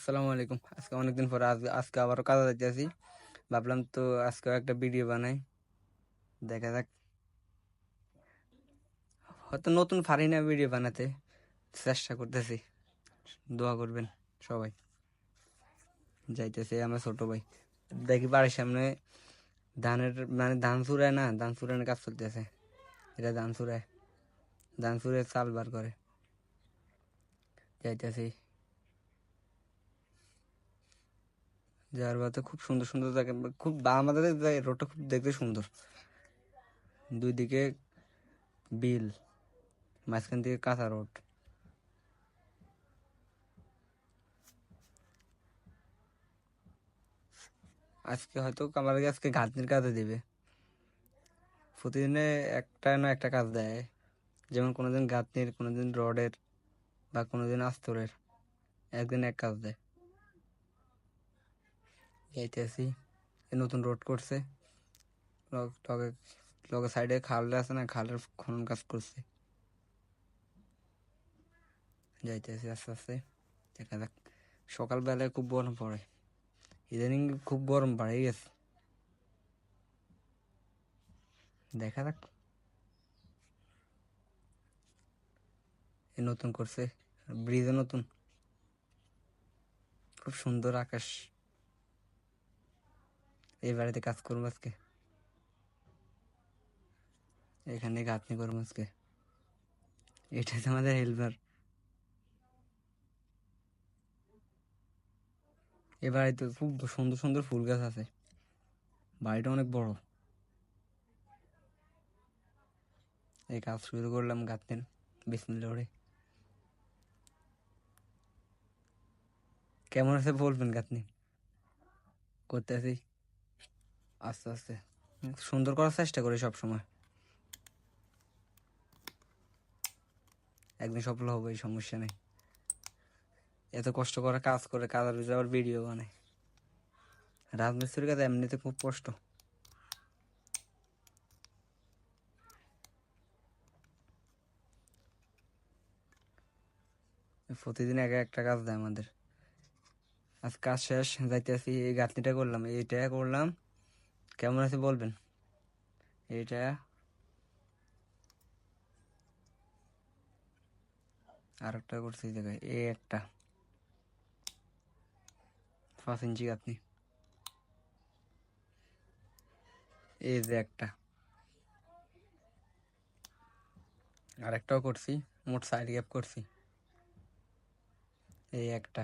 আসসালামু আলাইকুম। আজকে অনেকদিন পরে আজকে আবারও কাজে যাইতেছি। ভাবলাম তো আজকেও একটা ভিডিও বানাই, দেখা যাক। হয়তো নতুন পারি না ভিডিও বানাতে, চেষ্টা করতেছি। দোয়া করবেন সবাই। যাইতেছে আমার ছোট ভাই, দেখি বাড়ির সামনে ধানের মানে ধান চুরায় না, ধান চুরানোর কাজ চলতেছে। এটা ধান চুরে চাল বার করে। যাইতেছি, যার বাতে খুব সুন্দর সুন্দর জায়গা, খুব আমাদের রোডটা খুব দেখতে সুন্দর। দুই দিকে বিল, মাঝখান থেকে কাঁচা রোড। আজকে হয়তো আমার আজকে গাঁথনির কাজে দিবে। প্রতিদিনে একটা না একটা কাজ দেয়, যেমন কোনোদিন গাঁথনির, কোনোদিন রডের, বা কোনোদিন আস্তরের। একদিন এক কাজ দেয়। যাইতেছি, নতুন রোড করছে। লগে লগে সাইডে খাল আছে না, খালের খনন কাজ করছে। যাইতেছি আস্তে আস্তে, দেখা যাক। সকালবেলায় খুব গরম পড়ে, ইদানিং খুব গরম বাড়ে গেছে। দেখা যাক। নতুন করছে, ব্রিজও নতুন। খুব সুন্দর আকাশ। এই বাড়িতে কাজ করবো আজকে, এখানে গাঁথনি করবো আজকে। এটা হচ্ছে আমাদের হেল্পার। এ বাড়িতে খুব সুন্দর সুন্দর ফুল গাছ আছে। বাড়িটা অনেক বড়। এই কাজ শুরু করলাম গাঁথনির, বিসমিল্লাহ করে। কেমন আছে বলবেন গাঁথনি? করতেছি আস্তে আস্তে, সুন্দর করার চেষ্টা করি সব সময়। একদিন সফল হবো, এই সমস্যা নেই। এত কষ্ট করে কাজ করে, কাজের ভিতরে আবার ভিডিও বানায়। রাজমিস্ত্রির কাজ এমনিতে খুব কষ্ট। প্রতিদিন এক একটা কাজ দেয় আমাদের। আজ কাজ শেষ, যাইতেছি। এই গাঁথনিটা করলাম, এইটা করলাম। কেমন আছে বলবেন? এইটা আর একটা করছি এই জায়গায়, এই একটা 5 ইঞ্চি গাঁথনি। এই যে একটা, আর একটাও করছি। মোট 4 গ্যাপ করছি। এই একটা